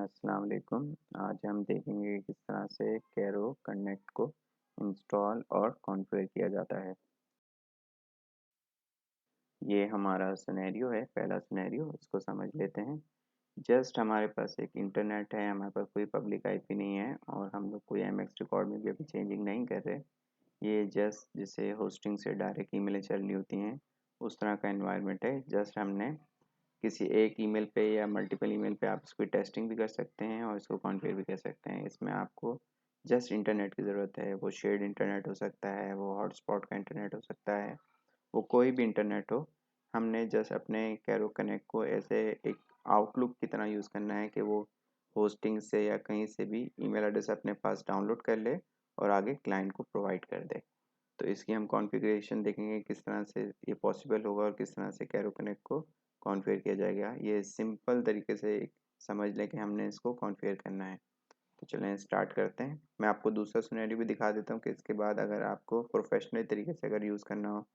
अस्सलाम वालेकुम। आज हम देखेंगे कि किस तरह से कैरो कनेक्ट को इंस्टॉल और कॉन्फ़िगर किया जाता है। ये हमारा सिनेरियो है, पहला सिनेरियो, इसको समझ लेते हैं। जस्ट हमारे पास एक इंटरनेट है, हमारे पास कोई पब्लिक आईपी नहीं है और हम लोग कोई एमएक्स रिकॉर्ड में भी अभी चेंजिंग नहीं कर रहे। ये जस्ट जैसे होस्टिंग से डायरेक्ट ईमेलें चल रही होती हैं, उस तरह का एनवायरनमेंट है। जस्ट हमने किसी एक ईमेल पे या मल्टीपल ईमेल पे आप इसकी टेस्टिंग भी कर सकते हैं और इसको कॉन्फ़िगर भी कर सकते हैं। इसमें आपको जस्ट इंटरनेट की ज़रूरत है। वो शेयर्ड इंटरनेट हो सकता है, वो हॉटस्पॉट का इंटरनेट हो सकता है, वो कोई भी इंटरनेट हो। हमने जस्ट अपने कैरो कनेक्ट को ऐसे एक आउटलुक की तरह यूज़ करना है कि वो होस्टिंग से या कहीं से भी ईमेल एड्रेस अपने पास डाउनलोड कर ले और आगे क्लाइंट को प्रोवाइड कर दे। तो इसकी हम कॉन्फ़िगरेशन देखेंगे किस तरह से ये पॉसिबल होगा और किस तरह से कैरो कनेक्ट को कॉन्फ़िगर किया जाएगा। ये सिंपल तरीके से समझ लें कि हमने इसको कॉन्फ़िगर करना है। तो चलें स्टार्ट करते हैं। मैं आपको दूसरा सिनेरियो भी दिखा देता हूँ कि इसके बाद अगर आपको प्रोफेशनल तरीके से अगर यूज़ करना हो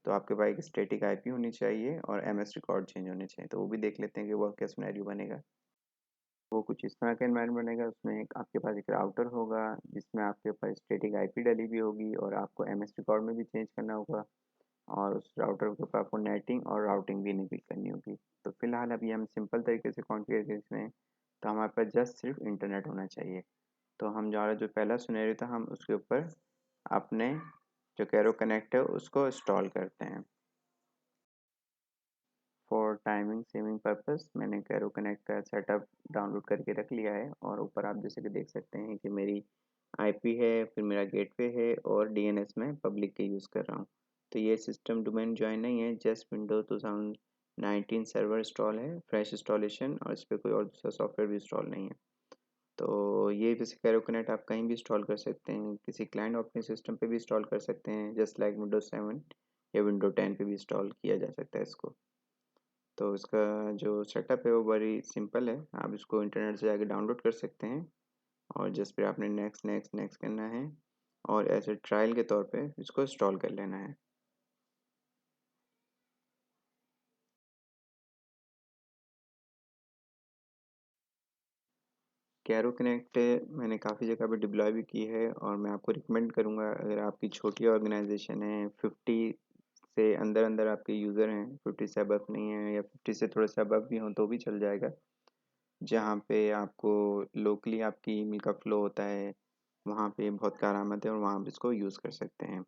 तो आपके पास एक स्टैटिक आईपी होनी चाहिए और एमएस रिकॉर्ड चेंज होने चाहिए। तो वो भी देख लेते हैं कि वो क्या सिनेरियो बनेगा। वो कुछ इस तरह का एनवायरनमेंट बनेगा, उसमें एक आपके पास एक राउटर होगा जिसमें आपके पास स्टैटिक आईपी डली भी होगी और आपको एमएस रिकॉर्ड में भी चेंज करना होगा और उस राउटर के ऊपर आपको नेटिंग और राउटिंग भी इनेबल करनी होगी। तो फिलहाल अभी हम सिंपल तरीके से कॉन्फ़िगर कर रहे हैं, तो हमारे पास जस्ट सिर्फ इंटरनेट होना चाहिए। तो हम हमारा जो पहला सिनेरियो था हम उसके ऊपर अपने जो कैरो कनेक्ट है उसको इंस्टॉल करते हैं। फॉर टाइमिंग सेविंग पर्पस मैंने कैरो कनेक्ट का सेटअप डाउनलोड करके रख लिया है और ऊपर आप जैसे कि देख सकते हैं कि मेरी आईपी है, फिर मेरा गेटवे है और डीएनएस में पब्लिक के यूज़ कर रहा हूँ। तो ये सिस्टम डोमेन ज्वाइन नहीं है, जस्ट विंडोज 2019 सर्वर इंस्टॉल है, फ्रेश इंस्टॉलेशन, और इस पर कोई और दूसरा सॉफ्टवेयर भी इंस्टॉल नहीं है। तो ये जैसे कैरो कनेक्ट आप कहीं भी इंस्टॉल कर सकते हैं, किसी क्लाइंट ऑपरेटिंग सिस्टम पे भी इंस्टॉल कर सकते हैं, जस्ट लाइक विंडोज 7 या विंडो 10 पे भी इंस्टॉल किया जा सकता है इसको। तो इसका जो सेटअप है वो बड़ी सिंपल है, आप इसको इंटरनेट से जाके डाउनलोड कर सकते हैं और जस्ट फिर आपने नेक्स्ट नेक्स्ट नेक्स्ट करना है और ऐसे ट्रायल के तौर पे इसको इंस्टॉल कर लेना है। कैरो कनेक्ट मैंने काफ़ी जगह पे डिप्लॉय भी की है और मैं आपको रिकमेंड करूँगा, अगर आपकी छोटी ऑर्गेनाइजेशन है, 50 से अंदर अंदर आपके यूज़र हैं, 50 से अबव नहीं है या 50 से थोड़े से अबव भी हों तो भी चल जाएगा, जहाँ पे आपको लोकली आपकी ईमेल का फ्लो होता है, वहाँ पे बहुत कारआमद है और वहाँ आप इसको यूज़ कर सकते हैं।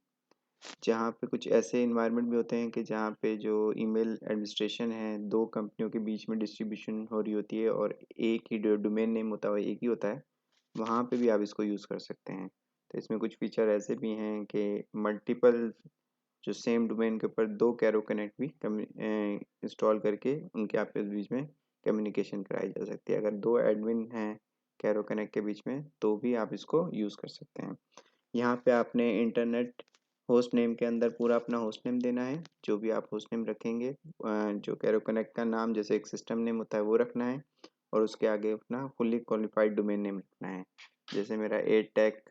जहाँ पे कुछ ऐसे इन्वायरमेंट भी होते हैं कि जहाँ पे जो ईमेल एडमिनिस्ट्रेशन है, 2 कंपनियों के बीच में डिस्ट्रीब्यूशन हो रही होती है और एक ही डोमेन नेम होता है, एक ही होता है, वहाँ पे भी आप इसको यूज़ कर सकते हैं। तो इसमें कुछ फीचर ऐसे भी हैं कि मल्टीपल जो सेम डोमेन के ऊपर 2 कैरो कनेक्ट भी इंस्टॉल करके उनके आपस बीच में कम्युनिकेशन कराई जा सकती है। अगर 2 एडमिन हैं कैरो कनेक्ट के बीच में तो भी आप इसको यूज़ कर सकते हैं। यहाँ पे आपने इंटरनेट होस्ट नेम के अंदर पूरा अपना होस्ट नेम देना है, जो भी आप होस्ट नेम रखेंगे, जो कैरो कनेक्ट का नाम जैसे एक सिस्टम नेम होता है वो रखना है और उसके आगे अपना फुल्ली क्वालिफाइड डोमेन नेम रखना है। जैसे मेरा एटेक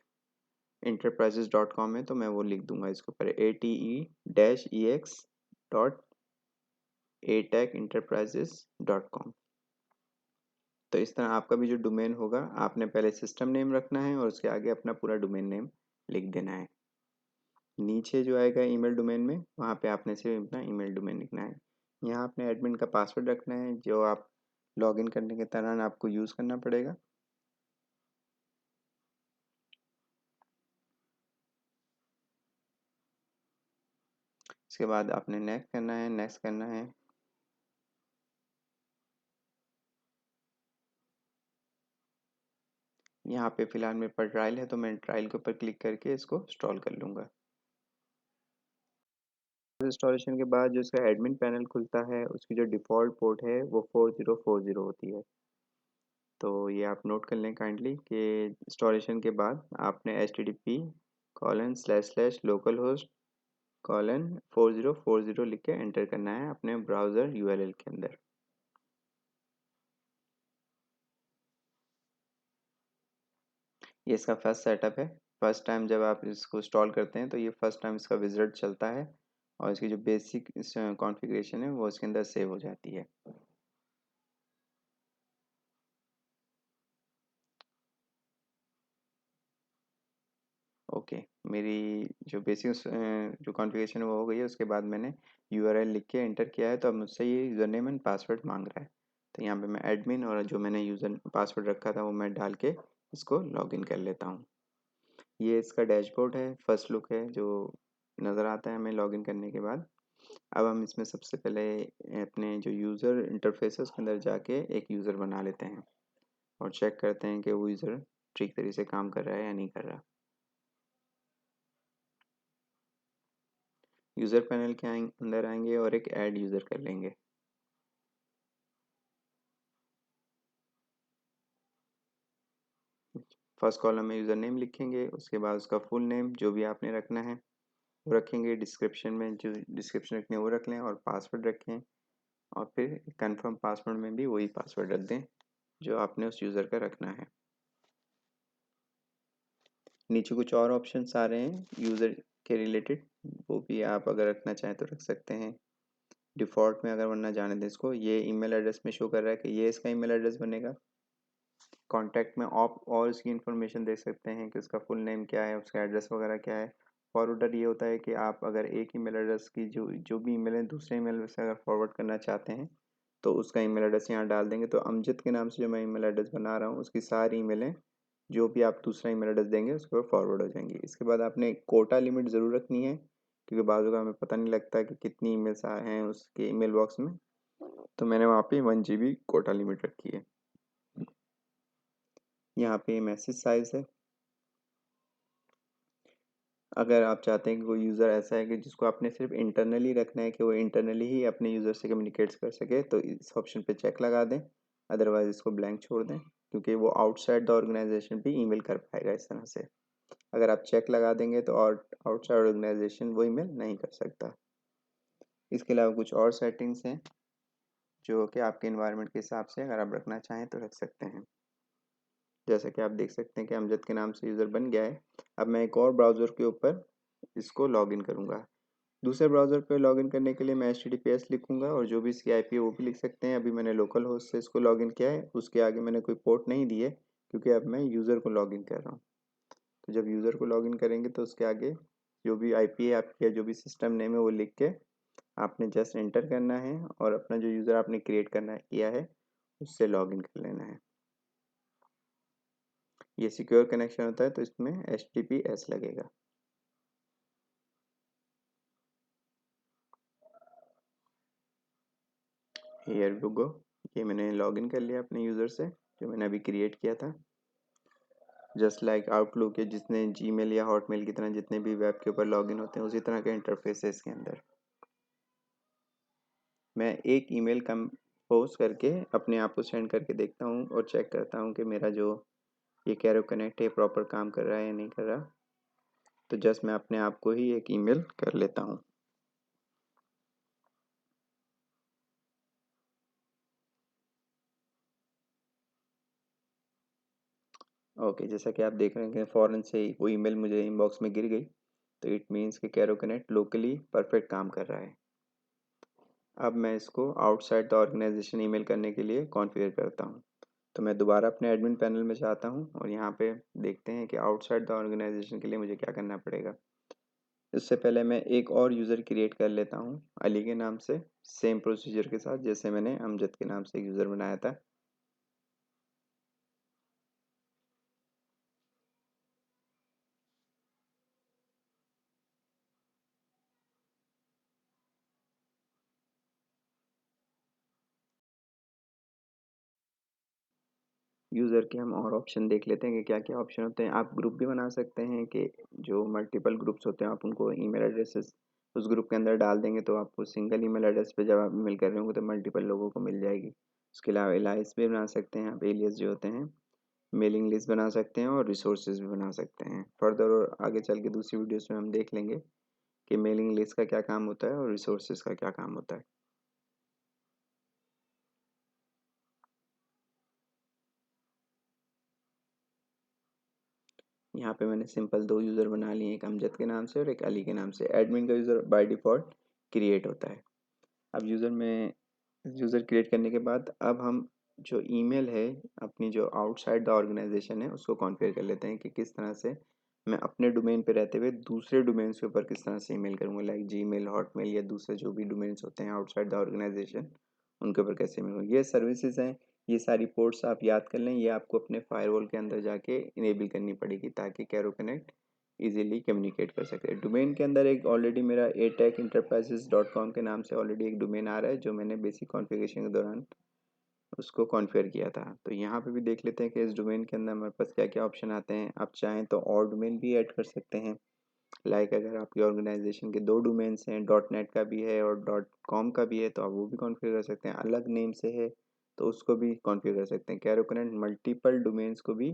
इंटरप्राइजेज डॉट कॉम है तो मैं वो लिख दूंगा इसके ऊपर ATE-EX.ATECenterprises.com। तो इस तरह आपका भी जो डोमेन होगा आपने पहले सिस्टम नेम रखना है और उसके आगे अपना पूरा डोमेन नेम लिख देना है। नीचे जो आएगा ईमेल डोमेन में वहाँ पे आपने सिर्फ अपना ईमेल डोमेन लिखना है। यहाँ आपने एडमिन का पासवर्ड रखना है जो आप लॉगिन करने के दौरान आपको यूज़ करना पड़ेगा। इसके बाद आपने नेक्स्ट करना है, नेक्स्ट करना है। यहाँ पे फिलहाल मेरे पास ट्रायल है तो मैं ट्रायल के ऊपर क्लिक करके इसको इंस्टॉल कर लूँगा। इंस्टॉलेशन के बाद जो इसका एडमिन पैनल खुलता है उसकी जो डिफ़ॉल्ट पोर्ट है वो 4040 होती है। तो ये आप नोट कर लें काइंडली कि इंस्टॉलेशन के बाद आपने http://localhost:4040 लिख के एंटर करना है अपने ब्राउज़र यूआरएल के अंदर। ये इसका फर्स्ट सेटअप है। फर्स्ट टाइम जब आप इसको इंस्टॉल करते हैं तो ये फर्स्ट टाइम इसका विज़िट चलता है और इसकी जो बेसिक कॉन्फ़िगरेशन है वो इसके अंदर सेव हो जाती है। ओके, मेरी जो बेसिक जो कॉन्फ़िगरेशन है वो हो गई है। उसके बाद मैंने यूआरएल लिख के एंटर किया है, तो अब मुझसे ये यूज़र नेम एंड पासवर्ड मांग रहा है। तो यहाँ पे मैं एडमिन और जो मैंने यूज़र पासवर्ड रखा था वो मैं डाल के इसको लॉगिन कर लेता हूँ। ये इसका डैशबोर्ड है, फर्स्ट लुक है जो नज़र आता है हमें लॉगिन करने के बाद। अब हम इसमें सबसे पहले अपने जो यूज़र इंटरफेस है उसके अंदर जाके एक यूज़र बना लेते हैं और चेक करते हैं कि वो यूज़र ठीक तरीके से काम कर रहा है या नहीं कर रहा। यूज़र पैनल के अंदर आएंगे और एक ऐड यूज़र कर लेंगे। फर्स्ट कॉलम में यूज़र नेम लिखेंगे, उसके बाद उसका फुल नेम जो भी आपने रखना है वो रखेंगे। डिस्क्रिप्शन में जो डिस्क्रिप्शन रखने है वो रख लें और पासवर्ड रखें, और फिर कंफर्म पासवर्ड में भी वही पासवर्ड रख दें जो आपने उस यूज़र का रखना है। नीचे कुछ और ऑप्शंस आ रहे हैं यूज़र के रिलेटेड, वो भी आप अगर रखना चाहें तो रख सकते हैं। डिफ़ॉल्ट में अगर वरना जाने दें इसको, ये ईमेल एड्रेस में शो कर रहा है कि ये इसका ईमेल एड्रेस बनेगा। कॉन्टैक्ट में आप और उसकी इन्फॉर्मेशन दे सकते हैं कि उसका फुल नेम क्या है, उसका एड्रेस वगैरह क्या है। फॉरवर्डर ये होता है कि आप अगर एक ईमेल एड्रेस की जो जो भी ईमेल है दूसरे ईमेल से अगर फॉरवर्ड करना चाहते हैं तो उसका ईमेल एड्रेस यहाँ डाल देंगे। तो अमजद के नाम से जो मैं ईमेल एड्रेस बना रहा हूँ उसकी सारी ईमेलें जो भी आप दूसरा ईमेल एड्रेस देंगे उसके ऊपर फॉरवर्ड हो जाएंगी। इसके बाद आपने कोटा लिमिट ज़रूर रखनी है, क्योंकि बाज़ू का हमें पता नहीं लगता कि कितनी ईमेल्स आए हैं उसके ईमेल बॉक्स में। तो मैंने वहाँ पे 1 GB कोटा लिमिट रखी है। यहाँ पे मैसेज साइज़ है। अगर आप चाहते हैं कि कोई यूज़र ऐसा है कि जिसको आपने सिर्फ इंटरनली रखना है कि वो इंटरनली ही अपने यूज़र से कम्युनिकेट कर सके, तो इस ऑप्शन पे चेक लगा दें। अदरवाइज इसको ब्लैंक छोड़ दें, क्योंकि वो आउटसाइड द ऑर्गेनाइजेशन भी ईमेल कर पाएगा इस तरह से। अगर आप चेक लगा देंगे तो और आउटसाइड ऑर्गेनाइजेशन वो ईमेल नहीं कर सकता। इसके अलावा कुछ और सेटिंग्स हैं जो कि आपके इन्वायरमेंट के हिसाब से अगर आप रखना चाहें तो रख सकते हैं। जैसा कि आप देख सकते हैं कि अमजद के नाम से यूज़र बन गया है। अब मैं एक और ब्राउज़र के ऊपर इसको लॉगिन करूँगा। दूसरे ब्राउज़र पे लॉगिन करने के लिए मैं HTTPS लिखूँगा और जो भी इसकी आईपी है वो भी लिख सकते हैं। अभी मैंने लोकल होस्ट से इसको लॉगिन किया है, उसके आगे मैंने कोई पोर्ट नहीं दी है क्योंकि अब मैं यूज़र को लॉगिन कर रहा हूँ। तो जब यूज़र को लॉगिन करेंगे तो उसके आगे जो भी आईपी है आपकी या जो भी सिस्टम नेम है वो लिख के आपने जस्ट एंटर करना है और अपना जो यूज़र आपने क्रिएट करना किया है उससे लॉगिन कर लेना है। ये सिक्योर कनेक्शन होता है तो इसमें HTTPS लगेगा। Here we go. ये मैंने लॉगिन कर लिया अपने यूज़र से जो मैंने अभी क्रिएट किया था। जस्ट लाइक आउटलुक है, जितने जीमेल या हॉटमेल की तरह जितने भी वेब के ऊपर लॉगिन होते हैं उसी तरह का इंटरफेस है इसके अंदर। मैं एक ईमेल कंपोज करके अपने आप को सेंड करके देखता हूँ और चेक करता हूँ कि मेरा जो ये कैरो कनेक्ट है प्रॉपर काम कर रहा है या नहीं कर रहा। तो जस्ट मैं अपने आप को ही एक ईमेल कर लेता हूँ। ओके, जैसा कि आप देख रहे हैं कि फ़ौरन से ही वो ईमेल मुझे इनबॉक्स में गिर गई। तो इट मीन्स कि कैरो कनेक्ट लोकली परफेक्ट काम कर रहा है। अब मैं इसको आउटसाइड द ऑर्गेनाइजेशन ईमेल करने के लिए कॉन्फ़िगर करता हूँ। तो मैं दोबारा अपने एडमिन पैनल में जाता हूँ और यहाँ पे देखते हैं कि आउटसाइड द ऑर्गेनाइजेशन के लिए मुझे क्या करना पड़ेगा। इससे पहले मैं एक और यूज़र क्रिएट कर लेता हूँ अली के नाम से, सेम प्रोसीजर के साथ जैसे मैंने अमजद के नाम से एक यूज़र बनाया था। यूज़र के हम और ऑप्शन देख लेते हैं कि क्या-क्या ऑप्शन होते हैं। आप ग्रुप भी बना सकते हैं कि जो मल्टीपल ग्रुप्स होते हैं आप उनको ईमेल एड्रेसेस उस ग्रुप के अंदर डाल देंगे तो आपको सिंगल ईमेल एड्रेस पे जब आप ईमेल कर रहे होंगे तो मल्टीपल लोगों को मिल जाएगी। उसके अलावा एलाइस भी बना सकते हैं आप, एलियास जो होते हैं। मेलिंग लिस्ट बना सकते हैं और रिसोर्सेज भी बना सकते हैं। फर्दर और आगे चल के दूसरी वीडियोस में हम देख लेंगे कि मेलिंग लिस्ट का क्या काम होता है और रिसोर्सेज का क्या काम होता है। यहाँ पे मैंने सिंपल 2 यूज़र बना लिए, एक अमजद के नाम से और एक अली के नाम से। एडमिन का यूज़र बाय डिफ़ॉल्ट क्रिएट होता है। अब यूज़र क्रिएट करने के बाद अब हम जो ईमेल है अपनी जो आउटसाइड द ऑर्गेनाइजेशन है उसको कॉन्फ़िगर कर लेते हैं कि किस तरह से मैं अपने डोमेन पे रहते हुए दूसरे डोमेन्स के ऊपर किस तरह से ईमेल करूँगा, लाइक जीमेल, हॉटमेल या दूसरे जो भी डोमेन्स होते हैं आउटसाइड द ऑर्गेनाइजेशन, उनके ऊपर कैसे ईमेल करूँ। ये सर्विसेज हैं, ये सारी पोर्ट्स आप याद कर लें, ये आपको अपने फायरवॉल के अंदर जाके इनेबल करनी पड़ेगी ताकि कैरो कनेक्ट ईजिली कम्युनिकेट कर सके। डोमेन के अंदर एक ऑलरेडी मेरा atecenterprises.com के नाम से ऑलरेडी एक डोमेन आ रहा है जो मैंने बेसिक कॉन्फ़िगरेशन के दौरान उसको कॉन्फ़िगर किया था। तो यहाँ पे भी देख लेते हैं कि इस डोमेन के अंदर हमारे पास क्या क्या ऑप्शन आते हैं। आप चाहें तो और डोमेन भी ऐड कर सकते हैं, लाइक अगर आपकी ऑर्गेनाइजेशन के दो डोमेन्स हैं, डॉट नेट का भी है और डॉट कॉम का भी है, तो आप वो भी कॉन्फ़िगर कर सकते हैं। अलग नेम से है तो उसको भी कॉन्फ़िगर कर सकते हैं। कैरो कनेक्ट मल्टीपल डोमेन्स को भी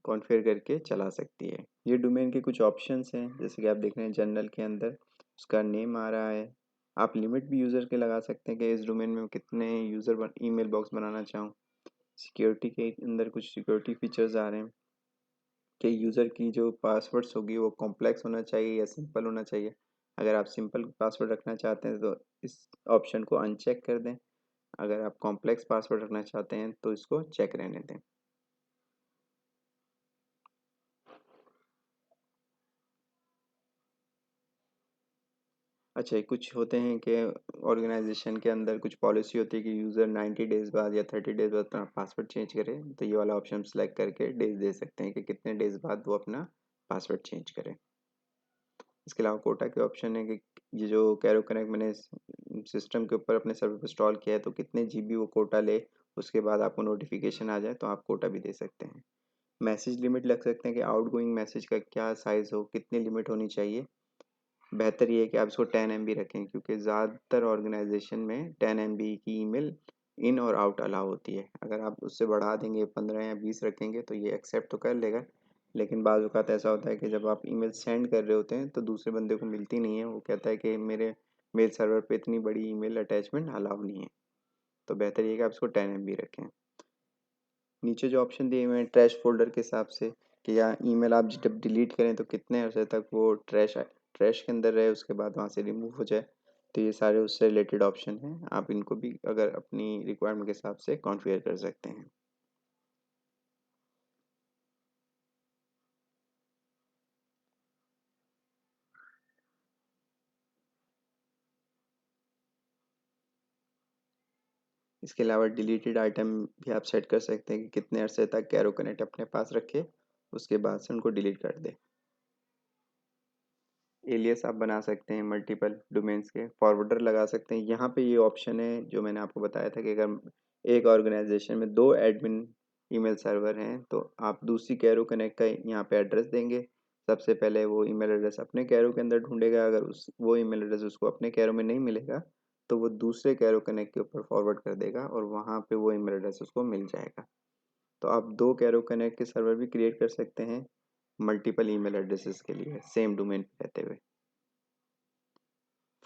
कॉन्फ़िगर करके चला सकती है। ये डोमेन के कुछ ऑप्शंस हैं, जैसे कि आप देख रहे हैं जनरल के अंदर उसका नेम आ रहा है। आप लिमिट भी यूज़र के लगा सकते हैं कि इस डोमेन में कितने यूज़र ईमेल बॉक्स बनाना चाहूँ। सिक्योरिटी के अंदर कुछ सिक्योरिटी फीचर्स आ रहे हैं कि यूज़र की जो पासवर्ड्स होगी वो कॉम्प्लेक्स होना चाहिए या सिंपल होना चाहिए। अगर आप सिंपल पासवर्ड रखना चाहते हैं तो इस ऑप्शन को अनचेक कर दें। अगर आप कॉम्प्लेक्स पासवर्ड रखना चाहते हैं तो इसको चेक रहने दें। अच्छा, ये कुछ होते हैं कि ऑर्गेनाइजेशन के अंदर कुछ पॉलिसी होती है कि यूज़र 90 डेज़ बाद या 30 डेज़ बाद अपना पासवर्ड चेंज करे, तो ये वाला ऑप्शन सेलेक्ट करके डेज़ दे सकते हैं कि कितने डेज़ बाद वो अपना पासवर्ड चेंज करे। इसके अलावा कोटा के ऑप्शन है कि ये जो कैरो कनेक्ट मैंने सिस्टम के ऊपर अपने सर्वर पर इंस्टॉल किया है तो कितने जीबी वो कोटा ले, उसके बाद आपको नोटिफिकेशन आ जाए तो आप कोटा भी दे सकते हैं। मैसेज लिमिट लग सकते हैं कि आउटगोइंग मैसेज का क्या साइज़ हो, कितनी लिमिट होनी चाहिए। बेहतर ये है कि आप इसको 10 एमबी रखें क्योंकि ज़्यादातर ऑर्गेनाइजेशन में 10 एमबी की ईमेल इन और आउट अलाउ होती है। अगर आप उससे बढ़ा देंगे 15 या 20 रखेंगे तो ये एक्सेप्ट तो कर लेगा, लेकिन बाज़ औक़ात ऐसा होता है कि जब आप ईमेल सेंड कर रहे होते हैं तो दूसरे बंदे को मिलती नहीं है। वो कहता है कि मेरे मेल सर्वर पे इतनी बड़ी ईमेल अटैचमेंट अलाउ नहीं है। तो बेहतर ये है कि आप इसको 10 एमबी रखें। नीचे जो ऑप्शन दिए हुए हैं ट्रैश फ़ोल्डर के हिसाब से कि या ईमेल आप जब डिलीट करें तो कितने अर्से तक वो ट्रैश के अंदर रहे, उसके बाद वहाँ से रिमूव हो जाए। तो ये सारे उससे रिलेटेड ऑप्शन हैं। आप इनको भी अगर अपनी रिक्वायरमेंट के हिसाब से कॉन्फ़िगर कर सकते हैं। इसके अलावा डिलीटेड आइटम भी आप सेट कर सकते हैं कि कितने अरसे तक कैरो कनेक्ट अपने पास रखे, उसके बाद से उनको डिलीट कर दे। एलियास आप बना सकते हैं मल्टीपल डोमेन्स के, फॉरवर्डर लगा सकते हैं। यहाँ पे ये ऑप्शन है जो मैंने आपको बताया था कि अगर एक ऑर्गेनाइजेशन में 2 एडमिन ईमेल सर्वर हैं तो आप दूसरी कैरो कनेक्ट का यहाँ पे एड्रेस देंगे। सबसे पहले वो ईमेल एड्रेस अपने कैरो के अंदर ढूंढेगा, अगर उस वो ईमेल एड्रेस उसको अपने कैरो में नहीं मिलेगा तो वो दूसरे कैरो कनेक्ट के ऊपर फॉरवर्ड कर देगा और वहाँ पे वो ईमेल एड्रेस उसको मिल जाएगा। तो आप 2 कैरो कनेक्ट के सर्वर भी क्रिएट कर सकते हैं मल्टीपल ईमेल एड्रेसेस के लिए सेम डोमेन पे रहते हुए।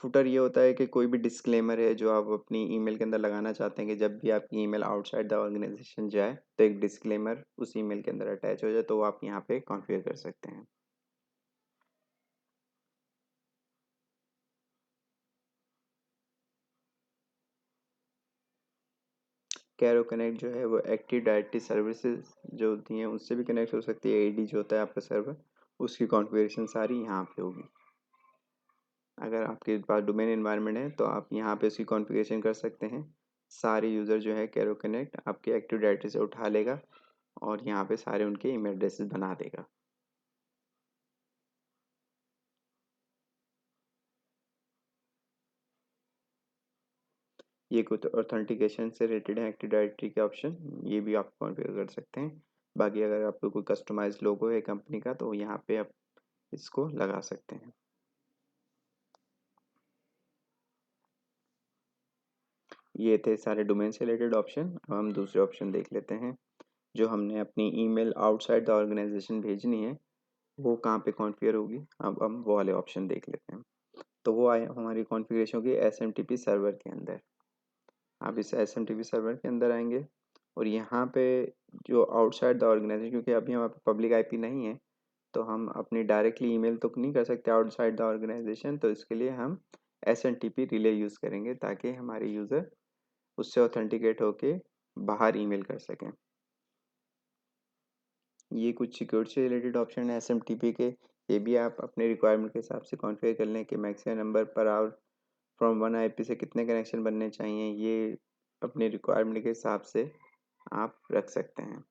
फुटर ये होता है कि कोई भी डिस्क्लेमर है जो आप अपनी ईमेल के अंदर लगाना चाहते हैं कि जब भी आपकी ईमेल आउटसाइड द ऑर्गेनाइजेशन जाए तो एक डिस्क्लेमर उस ईमेल के अंदर अटैच हो जाए, तो वो आप यहाँ पे कॉन्फ़िगर कर सकते हैं। कैरो कनेक्ट जो है वो एक्टिव डायरेक्टरी सर्विसेज जो होती हैं उससे भी कनेक्ट हो सकती है। एडी जो होता है आपका सर्वर, उसकी कॉन्फ़िगरेशन सारी यहाँ पे होगी। अगर आपके पास डोमेन एनवायरनमेंट है तो आप यहाँ पे उसकी कॉन्फ़िगरेशन कर सकते हैं। सारे यूज़र जो है कैरो कनेक्ट आपके एक्टिव डायरेक्टरी से उठा लेगा और यहाँ पे सारे उनके ईमेल एड्रेसेस बना देगा। ये कुछ ऑथेंटिकेशन से रिलेटेड है एक्टिव डायरेक्टरी के ऑप्शन, ये भी आप कॉन्फ़िगर कर सकते हैं। बाकी अगर आपको कोई कस्टमाइज्ड लोगो है कंपनी का तो यहाँ पे आप इसको लगा सकते हैं। ये थे सारे डोमेन से रिलेटेड ऑप्शन। अब हम दूसरे ऑप्शन देख लेते हैं। जो हमने अपनी ईमेल आउटसाइड द ऑर्गेनाइजेशन भेजनी है वो कहाँ पे कॉन्फ़िगर होगी, अब हम वो वाले ऑप्शन देख लेते हैं। तो वो आए हमारी कॉन्फ़िगरेशन होगी एसएमटीपी सर्वर के अंदर। आप इस एसएमटीपी सर्वर के अंदर आएंगे और यहाँ पे जो आउटसाइड द ऑर्गेनाइजेशन, क्योंकि अभी हमारे पास पब्लिक आईपी नहीं है तो हम अपनी डायरेक्टली ईमेल तो नहीं कर सकते आउटसाइड द ऑर्गेनाइजेशन, तो इसके लिए हम एसएमटीपी रिले यूज़ करेंगे ताकि हमारे यूज़र उससे ऑथेंटिकेट होके बाहर ईमेल कर सकें। ये कुछ सिक्योरिटी से रिलेटेड ऑप्शन है एसएमटीपी के, ये भी आप अपने रिक्वायरमेंट के हिसाब से कॉन्फ़िगर कर लें कि maximum number per hour from one IP से कितने कनेक्शन बनने चाहिए, ये अपनी रिक्वायरमेंट के हिसाब से आप रख सकते हैं।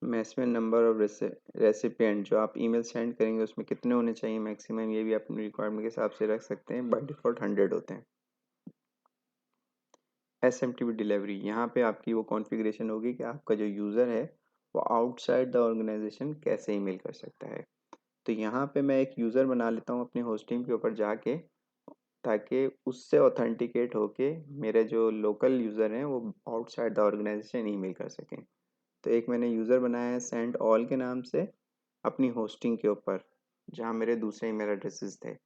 मैक्सिमम नंबर ऑफ रेसिपिएंट जो आप ईमेल सेंड करेंगे उसमें कितने होने चाहिए मैक्सिमम, ये भी अपनी रिक्वायरमेंट के हिसाब से रख सकते हैं। बाय डिफ़ॉल्ट 100 होते हैं। एसएमटीपी डिलीवरी, यहाँ पे आपकी वो कॉन्फ़िगरेशन होगी कि आपका जो यूज़र है वो आउटसाइड द ऑर्गेनाइजेशन कैसे ईमेल कर सकता है। तो यहाँ पे मैं एक यूज़र बना लेता हूँ अपनी होस्टिंग के ऊपर जाके, ताकि उससे ऑथेंटिकेट होके मेरे जो लोकल यूज़र हैं वो आउटसाइड द ऑर्गेनाइजेशन ईमेल कर सकें। तो एक मैंने यूज़र बनाया है सेंड ऑल के नाम से अपनी होस्टिंग के ऊपर, जहाँ मेरे दूसरे ईमेल एड्रेसेस थे।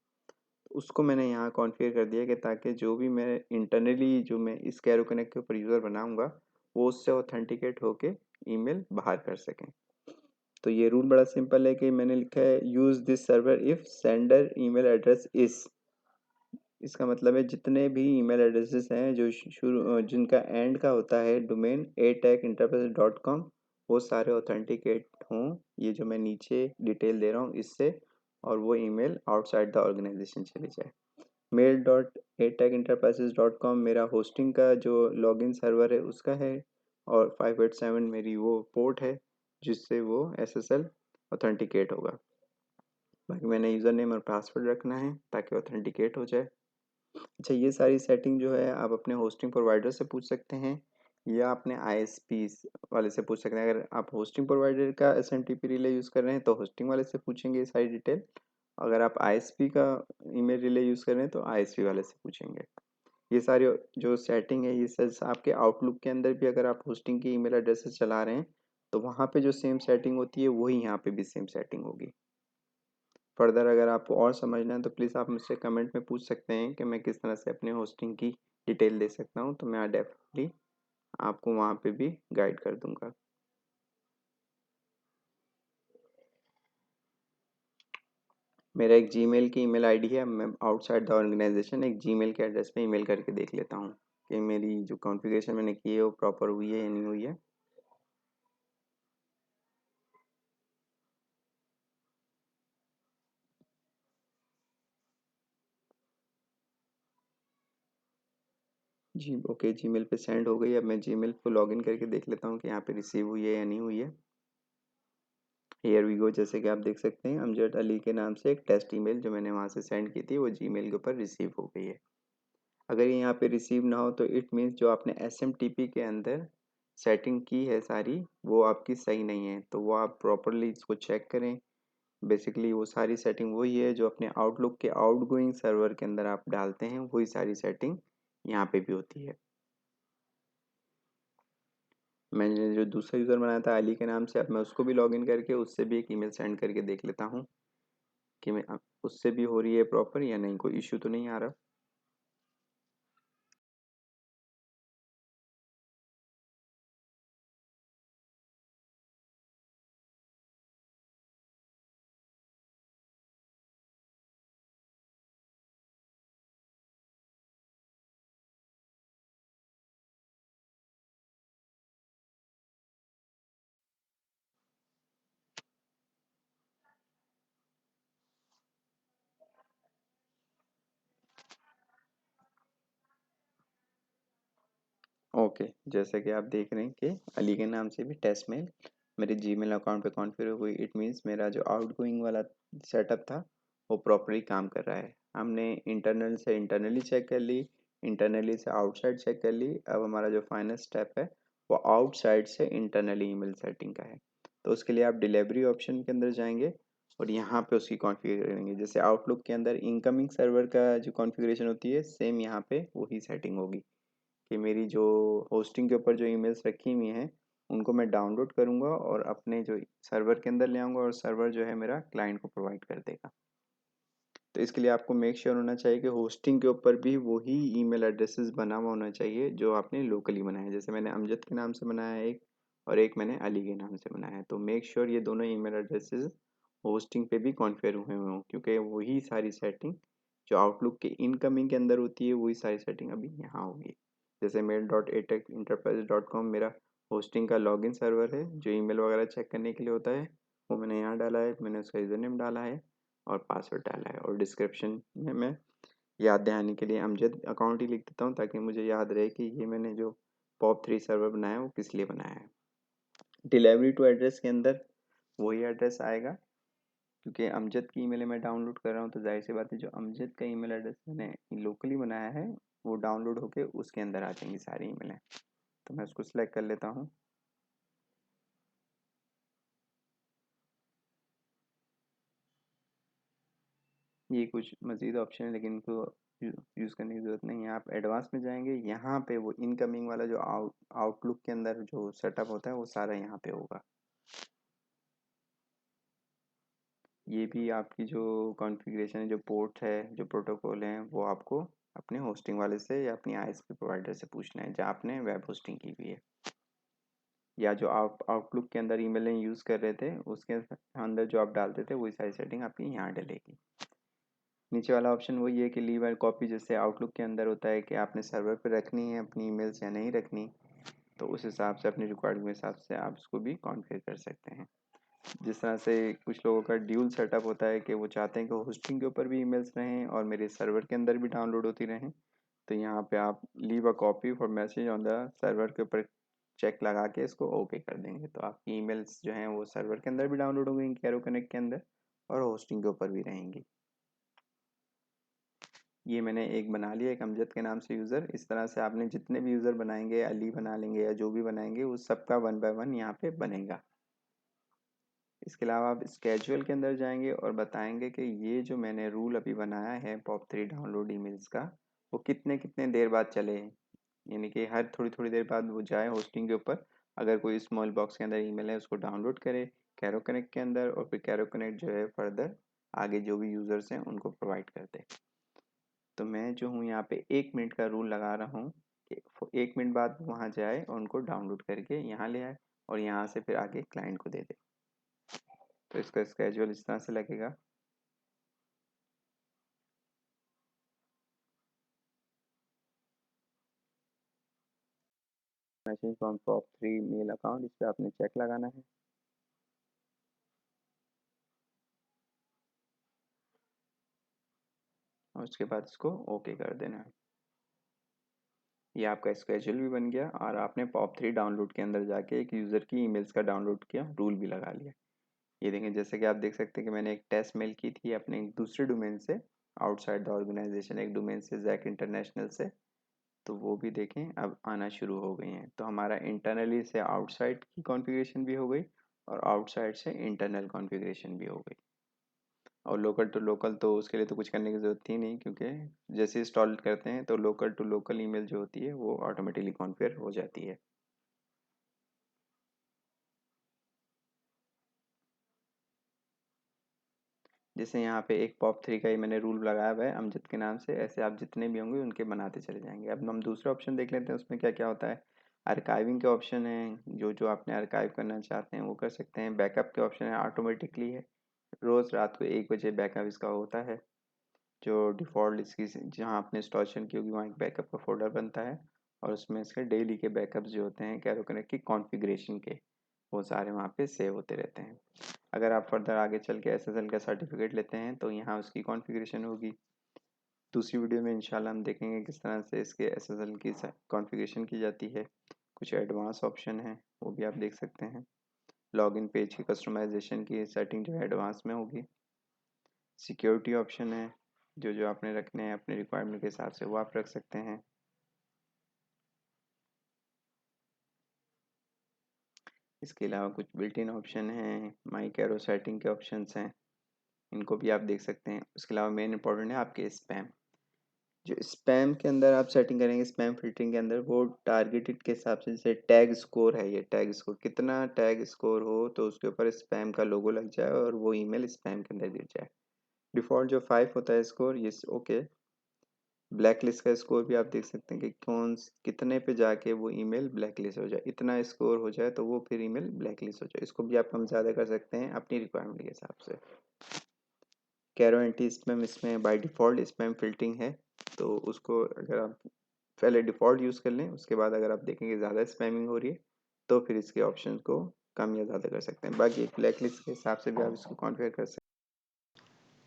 उसको मैंने यहाँ कॉन्फ़िगर कर दिया कि ताकि जो भी मैं इंटरनली जो मैं इस कैरो कनेक्ट के ऊपर यूज़र बनाऊँगा, वो उससे ऑथेंटिकेट होके ईमेल बाहर कर सकें। तो ये रूल बड़ा सिंपल है कि मैंने लिखा है use this server if sender email address is. इसका मतलब है जितने भी ईमेल एड्रेसेस हैं जो शुरू जिनका एंड का होता है डोमेन atachinterface.com, वो सारे ऑथेंटिकेट हों, ये जो मैं नीचे डिटेल दे रहा हूँ इससे, और वो ईमेल आउटसाइड द ऑर्गेनाइजेशन चली जाए। mail.atachinterfaces.com मेरा होस्टिंग का जो लॉगिन सर्वर है उसका है, और 587 मेरी वो पोर्ट है जिससे वो SSL ऑथेंटिकेट होगा। बाकी मैंने यूज़र नेम और पासवर्ड रखना है ताकि ऑथेंटिकेट हो जाए। अच्छा, ये सारी सेटिंग जो है आप अपने होस्टिंग प्रोवाइडर से पूछ सकते हैं या अपने आईएसपी वाले से पूछ सकते हैं। अगर आप होस्टिंग प्रोवाइडर का एसएमटीपी रिले यूज़ कर रहे हैं तो होस्टिंग वाले से पूछेंगे ये सारी डिटेल। अगर आप आईएसपी का ईमेल रिले यूज़ कर रहे हैं तो आईएसपी वाले से पूछेंगे। ये सारी जो सेटिंग है ये सर आपके आउटलुक के अंदर भी अगर आप होस्टिंग की ईमेल एड्रेसेस चला रहे हैं तो वहाँ पे जो सेम सेटिंग होती है वही यहाँ पे भी सेम सेटिंग होगी। फर्दर अगर आपको और समझना है तो प्लीज़ आप मुझसे कमेंट में पूछ सकते हैं कि मैं किस तरह से अपने होस्टिंग की डिटेल दे सकता हूँ, तो मैं डेफिनेटली आपको वहाँ पे भी गाइड कर दूँगा। मेरा एक जीमेल की ईमेल आईडी है, मैं आउटसाइड द ऑर्गेनाइजेशन एक जीमेल के एड्रेस पे ईमेल करके देख लेता हूँ कि मेरी जो कॉन्फ़िगरेशन मैंने की है वो प्रॉपर हुई है या नहीं हुई है। जी, ओके, जीमेल पे सेंड हो गई। अब मैं जीमेल को लॉगिन करके देख लेता हूँ कि यहाँ पे रिसीव हुई है या नहीं हुई है। हियर वी गो, जैसे कि आप देख सकते हैं अमजद अली के नाम से एक टेस्ट ईमेल जो मैंने वहाँ से सेंड की थी वो जीमेल के ऊपर रिसीव हो गई है। अगर ये यहाँ पे रिसीव ना हो तो इट मीन्स जो आपने एसएमटीपी के अंदर सेटिंग की है सारी वो आपकी सही नहीं है, तो वो आप प्रॉपरली इसको चेक करें। बेसिकली वो सारी सेटिंग वही है जो अपने आउटलुक के आउटगोइंग सर्वर के अंदर आप डालते हैं, वही सारी सेटिंग यहाँ पे भी होती है। मैंने जो दूसरा यूज़र बनाया था अली के नाम से, अब मैं उसको भी लॉगिन करके उससे भी एक ईमेल सेंड करके देख लेता हूँ कि मैं अब उससे भी हो रही है प्रॉपर या नहीं, कोई इशू तो नहीं आ रहा। ओके, जैसे कि आप देख रहे हैं कि अली के नाम से भी टेस्ट मेल मेरे जीमेल अकाउंट पे कॉन्फ़िगर हुई, इट मीन्स मेरा जो आउटगोइंग वाला सेटअप था वो प्रॉपरली काम कर रहा है। हमने इंटरनल से इंटरनली चेक कर ली, इंटरनली से आउटसाइड चेक कर ली, अब हमारा जो फाइनल स्टेप है वो आउटसाइड से इंटरनली ईमेल सेटिंग का है। तो उसके लिए आप डिलीवरी ऑप्शन के अंदर जाएंगे और यहाँ पे उसकी कॉन्फ़िगर करेंगे। जैसे आउटलुक के अंदर इनकमिंग सर्वर का जो कॉन्फ़िगरेशन होती है सेम यहाँ पे वही सेटिंग होगी कि मेरी जो होस्टिंग के ऊपर जो ईमेल्स रखी हुई हैं उनको मैं डाउनलोड करूँगा और अपने जो सर्वर के अंदर ले आऊँगा और सर्वर जो है मेरा क्लाइंट को प्रोवाइड कर देगा। तो इसके लिए आपको मेक श्योर होना चाहिए कि होस्टिंग के ऊपर भी वही ईमेल एड्रेसेस बना हुआ होना चाहिए जो आपने लोकली बनाया है। जैसे मैंने अमजद के नाम से बनाया है एक, और एक मैंने अली के नाम से बनाया है, तो मेक श्योर ये दोनों ईमेल एड्रेसेस होस्टिंग पे भी कॉन्फ़िगर हुए हों क्योंकि वही सारी सेटिंग जो आउटलुक के इनकमिंग के अंदर होती है वही सारी सेटिंग अभी यहाँ होगी। जैसे mail.atecenterprise.com मेरा होस्टिंग का लॉगिन सर्वर है, जो ईमेल वगैरह चेक करने के लिए होता है, वो मैंने यहाँ डाला है। मैंने उसका यूज़र नेम डाला है और पासवर्ड डाला है, और डिस्क्रिप्शन में मैं याद दहानी के लिए अमजद अकाउंट ही लिख देता हूँ, ताकि मुझे याद रहे कि ये मैंने जो POP3 सर्वर बनाया है वो किस लिए बनाया है। डिलीवरी टू एड्रेस के अंदर वही एड्रेस आएगा, क्योंकि अमजद की ईमेल मैं डाउनलोड कर रहा हूँ, तो जाहिर सी बात है जो अमजद का ईमेल एड्रेस मैंने लोकली बनाया है वो डाउनलोड होके उसके अंदर आ जाएंगी सारी ईमेलें। तो मैं उसको सिलेक्ट कर लेता हूँ। ये कुछ मज़ीद ऑप्शन है, लेकिन इनको यूज़ करने की ज़रूरत नहीं है। आप एडवांस में जाएंगे, यहाँ पे वो इनकमिंग वाला जो आउटलुक के अंदर जो सेटअप होता है वो सारा यहाँ पे होगा। ये भी आपकी जो कॉन्फ़िगरेशन है, जो पोर्ट है, जो प्रोटोकॉल है, वो आपको अपने होस्टिंग वाले से या अपनी आईएसपी प्रोवाइडर से पूछना है जहाँ आपने वेब होस्टिंग की हुई है, या जो आप आउटलुक के अंदर ईमेलें यूज़ कर रहे थे उसके अंदर जो आप डालते थे वही सारी सेटिंग आपकी यहाँ डलेगी। नीचे वाला ऑप्शन वही है कि लीव एंड कॉपी, जैसे आउटलुक के अंदर होता है कि आपने सर्वर पर रखनी है अपनी ईमेल्स या नहीं रखनी, तो उस हिसाब से अपनी रिक्वायरमेंट के हिसाब से आप उसको भी कॉन्फ़िगर कर सकते हैं। जिस तरह से कुछ लोगों का ड्यूल सेटअप होता है कि वो चाहते हैं कि होस्टिंग के ऊपर भी ईमेल्स रहें और मेरे सर्वर के अंदर भी डाउनलोड होती रहें, तो यहाँ पे आप leave a copy for message on the server के ऊपर चेक लगा के इसको ओके कर देंगे, तो आपकी ईमेल्स जो हैं वो सर्वर के अंदर भी डाउनलोड होंगी कैरो कनेक्ट के अंदर, और होस्टिंग के ऊपर भी रहेंगी। ये मैंने एक बना लिया, एक अमजद के नाम से यूज़र। इस तरह से आपने जितने भी यूज़र बनाएंगे, अली बना लेंगे या जो भी बनाएंगे, उस सबका 1 बाय 1 यहाँ पे बनेगा। इसके अलावा आप स्केजुअल के अंदर जाएंगे और बताएंगे कि ये जो मैंने रूल अभी बनाया है POP3 डाउनलोड ईमेल्स का, वो कितने कितने देर बाद चले, यानी कि हर थोड़ी थोड़ी देर बाद वो जाए होस्टिंग के ऊपर, अगर कोई स्मॉल बॉक्स के अंदर ईमेल है उसको डाउनलोड करे कैरो कनेक्ट के अंदर, और फिर कैरो कनेक्ट जो है फर्दर आगे जो भी यूज़र्स हैं उनको प्रोवाइड कर दे। तो मैं जो हूँ यहाँ पे 1 मिनट का रूल लगा रहा हूँ कि 1 मिनट बाद वहाँ जाए और उनको डाउनलोड करके यहाँ ले आए और यहाँ से फिर आगे क्लाइंट को दे दे। तो इसका स्केजुअल इस तरह से लगेगा। Message from POP3 mail account, इस पर आपने चेक लगाना है। और उसके बाद इसको ओके कर देना है। ये आपका स्केड्यूल भी बन गया और आपने POP3 डाउनलोड के अंदर जाके एक यूज़र की ईमेल्स का डाउनलोड किया, रूल भी लगा लिया। ये देखें, जैसे कि आप देख सकते हैं कि मैंने एक टेस्ट मेल की थी अपने एक दूसरे डोमेन से, आउटसाइड द ऑर्गेनाइजेशन, एक डोमेन से जैक इंटरनेशनल से, तो वो भी देखें अब आना शुरू हो गई हैं। तो हमारा इंटरनली से आउटसाइड की कॉन्फ़िगरेशन भी हो गई और आउटसाइड से इंटरनल कॉन्फ़िगरेशन भी हो गई। और लोकल टू लोकल तो उसके लिए तो कुछ करने की ज़रूरत थी नहीं, क्योंकि जैसे इंस्टॉल करते हैं तो लोकल टू लोकल ईमेल जो होती है वो ऑटोमेटिकली कॉन्फ़िगर हो जाती है। जैसे यहाँ पे एक POP3 का ही मैंने रूल लगाया हुआ है अमजद के नाम से, ऐसे आप जितने भी होंगे उनके बनाते चले जाएंगे। अब हम दूसरा ऑप्शन देख लेते हैं उसमें क्या क्या होता है। आर्काइविंग के ऑप्शन है, जो जो आपने आर्काइव करना चाहते हैं वो कर सकते हैं। बैकअप के ऑप्शन है, ऑटोमेटिकली है, रोज़ रात को 1 बजे बैकअप इसका होता है। जो डिफ़ॉल्ट इसकी जहाँ आपने इंस्टॉलेशन की होगी वहाँ एक बैकअप का फ़ोल्डर बनता है, और उसमें इसके डेली के बैकअप्स जो होते हैं कैरो कनेक्ट की कॉन्फ़िगरेशन के, वो सारे वहाँ पे सेव होते रहते हैं। अगर आप फर्दर आगे चल के SSL का सर्टिफिकेट लेते हैं तो यहाँ उसकी कॉन्फ़िगरेशन होगी। दूसरी वीडियो में इंशाल्लाह हम देखेंगे किस तरह से इसके SSL की कॉन्फ़िगरेशन की जाती है। कुछ एडवांस ऑप्शन हैं वो भी आप देख सकते हैं। लॉगिन पेज की कस्टमाइजेशन की सेटिंग जो है एडवांस में होगी। सिक्योरिटी ऑप्शन है, जो जो आपने रखने हैं अपने रिक्वायरमेंट के हिसाब से वो आप रख सकते हैं। इसके अलावा कुछ बिल्ट इन ऑप्शन हैं, माई कैरो सेटिंग के ऑप्शंस हैं, इनको भी आप देख सकते हैं। उसके अलावा मेन इंपॉर्टेंट है आपके स्पैम। जो स्पैम के अंदर आप सेटिंग करेंगे स्पैम फिल्टरिंग के अंदर, वो टारगेटेड के हिसाब से, जैसे टैग स्कोर है, ये टैग स्कोर कितना टैग स्कोर हो तो उसके ऊपर स्पैम का लोगो लग जाए और वो ईमेल स्पैम के अंदर गिर जाए। डिफ़ॉल्ट जो 5 होता है स्कोर, ये ओके। ब्लैक लिस्ट का स्कोर भी आप देख सकते हैं कि कितने पे जाके वो ईमेल ब्लैक लिस्ट हो जाए, इतना स्कोर हो जाए तो वो फिर ईमेल ब्लैक लिस्ट हो जाए। इसको भी आप कम ज़्यादा कर सकते हैं अपनी रिक्वायरमेंट के हिसाब से। कैरो एंटी स्पैम इसमें बाय डिफ़ॉल्ट स्पैम फ़िल्टरिंग है, तो उसको अगर आप पहले डिफ़ॉल्ट यूज़ कर लें, उसके बाद अगर आप देखेंगे ज़्यादा स्पैमिंग हो रही है, तो फिर इसके ऑप्शन को कम या ज़्यादा कर सकते हैं। बाकी ब्लैक लिस्ट के हिसाब से भी आप इसको कॉन्फ़िगर कर सकते हैं।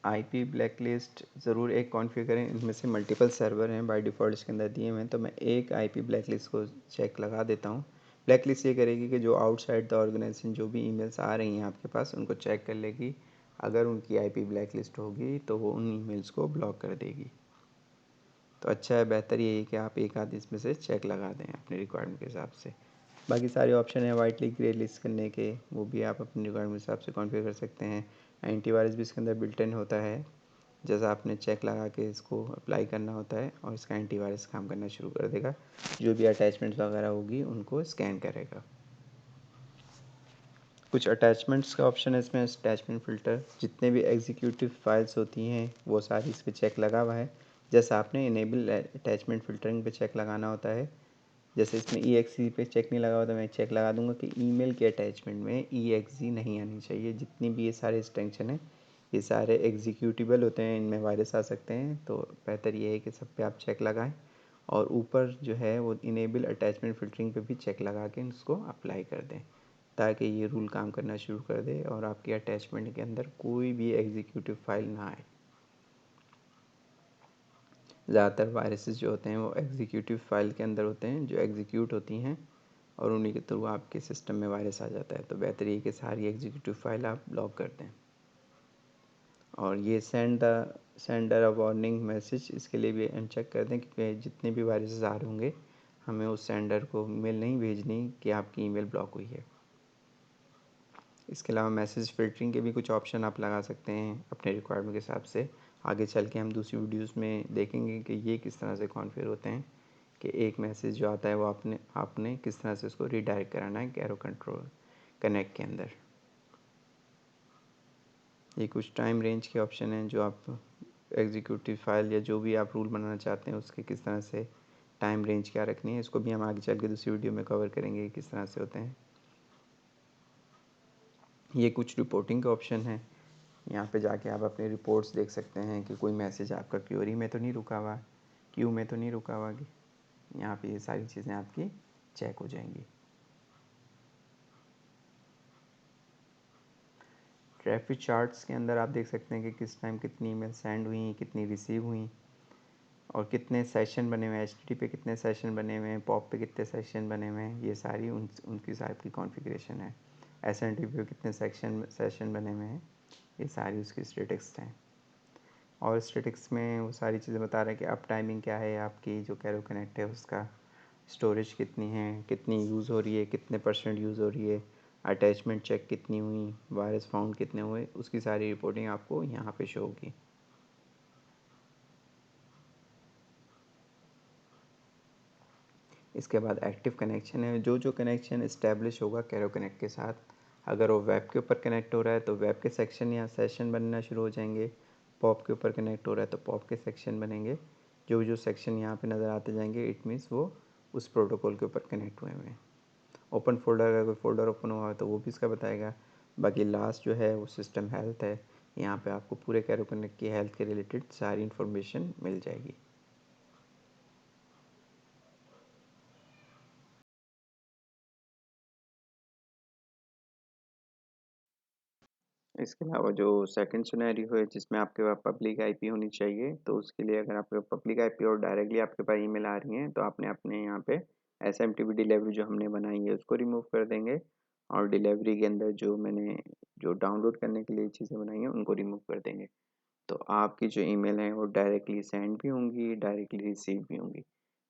आईपी ब्लैक लिस्ट ज़रूर एक कॉन्फ़िगर करें, इनमें से मल्टीपल सर्वर हैं बाय डिफ़ॉल्ट इसके अंदर दिए हुए हैं, तो मैं एक आईपी ब्लैक लिस्ट को चेक लगा देता हूँ। ब्लैक लिस्ट ये करेगी कि जो आउटसाइड द ऑर्गेनाइजेशन जो भी ईमेल्स आ रही हैं आपके पास, उनको चेक कर लेगी। अगर उनकी आईपी ब्लैक लिस्ट होगी तो वो उन ईमेल्स को ब्लॉक कर देगी। तो अच्छा है, बेहतर यही है कि आप एक आध इसमें से चेक लगा दें अपने रिक्वायरमेंट के हिसाब से। बाकी सारे ऑप्शन हैं वाइट लिस्ट ग्रे लिस्ट करने के, वो भी आप अपने रिक्वायरमेंट के हिसाब से कॉन्फ़िगर कर सकते हैं। एंटीवायरस भी इसके अंदर बिल्ट इन होता है, जैसा आपने चेक लगा के इसको अप्लाई करना होता है और इसका एंटीवायरस काम करना शुरू कर देगा। जो भी अटैचमेंट्स वगैरह होगी उनको स्कैन करेगा। कुछ अटैचमेंट्स का ऑप्शन है इसमें, अटैचमेंट फ़िल्टर, जितने भी एग्जीक्यूटिव फाइल्स होती हैं वो सारी इस पर चेक लगा हुआ है। जैसा आपने इनेबल अटैचमेंट फ़िल्टरिंग पे चेक लगाना होता है, जैसे इसमें EXE पे चेक नहीं लगा हुआ तो मैं चेक लगा दूंगा कि ईमेल के अटैचमेंट में EXE नहीं आनी चाहिए। जितनी भी ये सारे एक्सटेंशन हैं ये सारे एग्जीक्यूटिबल होते हैं, इनमें वायरस आ सकते हैं, तो बेहतर ये है कि सब पे आप चेक लगाएं और ऊपर जो है वो इनेबल अटैचमेंट फ़िल्टरिंग पे भी चेक लगा के इसको अप्लाई कर दें, ताकि ये रूल काम करना शुरू कर दे और आपके अटैचमेंट के अंदर कोई भी एग्जीक्यूटिव फाइल ना आए। ज़्यादातर वायरसेस जो होते हैं वो एग्जीक्यूटिव फाइल के अंदर होते हैं, जो एग्जीक्यूट होती हैं और उन्हीं के थ्रू आपके सिस्टम में वायरस आ जाता है। तो बेहतर ये कि सारी एग्जीक्यूटिव फाइल आप ब्लॉक कर दें। और ये सेंडर अ वार्निंग मैसेज, इसके लिए भी अनचेक कर दें, क्योंकि जितने भी वायरसेस आ रहे होंगे हमें उस सेंडर को ईमेल नहीं भेजनी कि आपकी ईमेल ब्लॉक हुई है। इसके अलावा मैसेज फ़िल्टरिंग के भी कुछ ऑप्शन आप लगा सकते हैं अपने रिक्वायरमेंट के हिसाब से। आगे चल के हम दूसरी वीडियोस में देखेंगे कि ये किस तरह से कॉन्फ़िगर होते हैं, कि एक मैसेज जो आता है वो आपने आपने किस तरह से उसको रीडायरेक्ट कराना है कैरो कंट्रोल कनेक्ट के अंदर। ये कुछ टाइम रेंज के ऑप्शन हैं, जो आप एग्जीक्यूटिव फाइल या जो भी आप रूल बनाना चाहते हैं उसके किस तरह से टाइम रेंज क्या रखनी है, इसको भी हम आगे चल के दूसरी वीडियो में कवर करेंगे कि किस तरह से होते हैं। ये कुछ रिपोर्टिंग के ऑप्शन हैं, यहाँ पे जाके आप अपने रिपोर्ट्स देख सकते हैं कि कोई मैसेज आपका क्यूरी में तो नहीं रुका हुआ, क्यू में तो नहीं रुका हुआ। यहाँ पे ये सारी चीज़ें आपकी चेक हो जाएंगी। ट्रैफिक चार्ट्स के अंदर आप देख सकते हैं कि किस टाइम कितनी ईमेल सेंड हुई, कितनी रिसीव हुई और कितने सेशन बने हुए हैं, HTTP पे कितने सेशन बने हुए हैं, पॉप पे कितने सेशन बने हुए हैं। ये सारी उनकी साइड की कॉन्फ़िगरेशन है। SMTP पे कितने सेशन बने हुए हैं, ये सारी उसकी स्टेटिक्स हैं। और स्टेटिक्स में वो सारी चीज़ें बता रहे हैं कि अप टाइमिंग क्या है आपकी, जो कैरो कनेक्ट है उसका, स्टोरेज कितनी है, कितनी यूज़ हो रही है, कितने % यूज़ हो रही है, अटैचमेंट चेक कितनी हुई, वायरस फाउंड कितने हुए, उसकी सारी रिपोर्टिंग आपको यहाँ पे शो होगी। इसके बाद एक्टिव कनेक्शन है, जो जो कनेक्शन इस्टेब्लिश होगा कैरो कनेक्ट के साथ, अगर वो वेब के ऊपर कनेक्ट हो रहा है तो वेब के सेक्शन या सेशन बनना शुरू हो जाएंगे। पॉप के ऊपर कनेक्ट हो रहा है तो पॉप के सेक्शन बनेंगे। जो जो सेक्शन यहाँ पे नज़र आते जाएंगे इट मीन्स वो उस प्रोटोकॉल के ऊपर कनेक्ट हुए हैं। ओपन फोल्डर, अगर कोई फोल्डर ओपन हुआ है तो वो भी इसका बताएगा। बाकी लास्ट जो है वो सिस्टम हेल्थ है, यहाँ पे आपको पूरे कैरो कनेक्ट की हेल्थ के रिलेटेड सारी इन्फॉर्मेशन मिल जाएगी। इसके अलावा जो सेकंड सिनेरियो है जिसमें आपके पास पब्लिक आईपी होनी चाहिए, तो उसके लिए अगर आपके पब्लिक आईपी और डायरेक्टली आपके पास ईमेल आ रही हैं तो आपने अपने यहाँ पे SMTP डिलीवरी जो हमने बनाई है उसको रिमूव कर देंगे और डिलीवरी के अंदर जो मैंने जो डाउनलोड करने के लिए चीज़ें बनाई हैं उनको रिमूव कर देंगे। तो आपकी जो ईमेल है वो डायरेक्टली सेंड भी होंगी, डायरेक्टली रिसीव भी होंगी।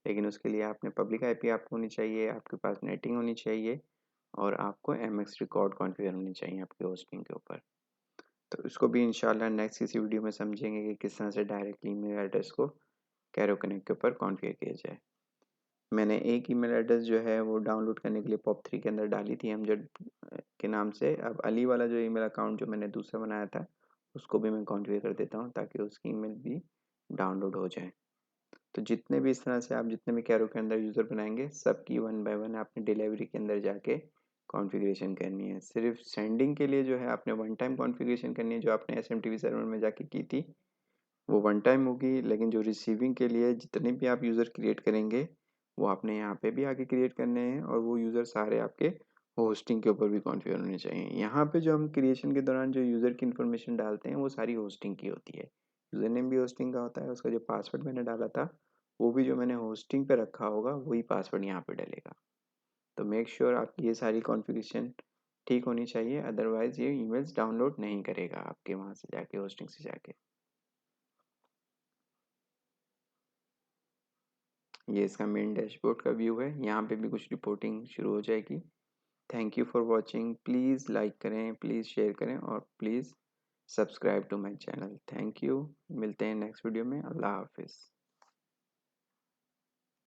लेकिन उसके लिए आपने पब्लिक आईपी आपको होनी चाहिए, आपके पास नेटिंग होनी चाहिए और आपको MX रिकॉर्ड कॉन्फ़िगर होनी चाहिए आपकी होस्टिंग के ऊपर। तो इसको भी इंशाल्लाह नेक्स्ट किसी वीडियो में समझेंगे कि किस तरह से डायरेक्टली ईमेल एड्रेस को कैरो कनेक्ट के ऊपर कॉन्फ़िगर किया जाए। मैंने एक ईमेल एड्रेस जो है वो डाउनलोड करने के लिए POP3 के अंदर डाली थी अमजद के नाम से। अब अली वाला जो ईमेल अकाउंट जो मैंने दूसरा बनाया था उसको भी मैं कॉन्फ़िगर कर देता हूँ ताकि उसकी ईमेल भी डाउनलोड हो जाए। तो जितने भी इस तरह से आप जितने भी कैरो के अंदर यूज़र बनाएंगे सबकी 1 बाय 1 आपने डिलीवरी के अंदर जाके कॉन्फ़िगरेशन करनी है। सिर्फ सेंडिंग के लिए जो है आपने वन टाइम कॉन्फ़िगरेशन करनी है, जो आपने एसएमटीपी सर्वर में जाके की थी वो वन टाइम होगी, लेकिन जो रिसीविंग के लिए जितने भी आप यूज़र क्रिएट करेंगे वो आपने यहाँ पे भी आके क्रिएट करने हैं, और वो यूज़र सारे आपके होस्टिंग के ऊपर भी कॉन्फ़िगर होने चाहिए। यहाँ पे जो हम क्रिएशन के दौरान जो यूज़र की इन्फॉर्मेशन डालते हैं वो सारी होस्टिंग की होती है। यूज़र नेम भी होस्टिंग का होता है, उसका जो पासवर्ड मैंने डाला था वो भी जो मैंने होस्टिंग पे रखा होगा वही पासवर्ड यहाँ पे डलेगा। तो मेक श्योर आपकी ये सारी कॉन्फ़िगरेशन ठीक होनी चाहिए, अदरवाइज़ ये ईमेल्स डाउनलोड नहीं करेगा आपके वहाँ से जाके, होस्टिंग से जाके। ये इसका मेन डैशबोर्ड का व्यू है, यहाँ पे भी कुछ रिपोर्टिंग शुरू हो जाएगी। Thank you for watching. Please like करें, प्लीज़ शेयर करें, और please subscribe to my channel. Thank you. मिलते हैं नेक्स्ट वीडियो में। अल्लाह हाफिज़।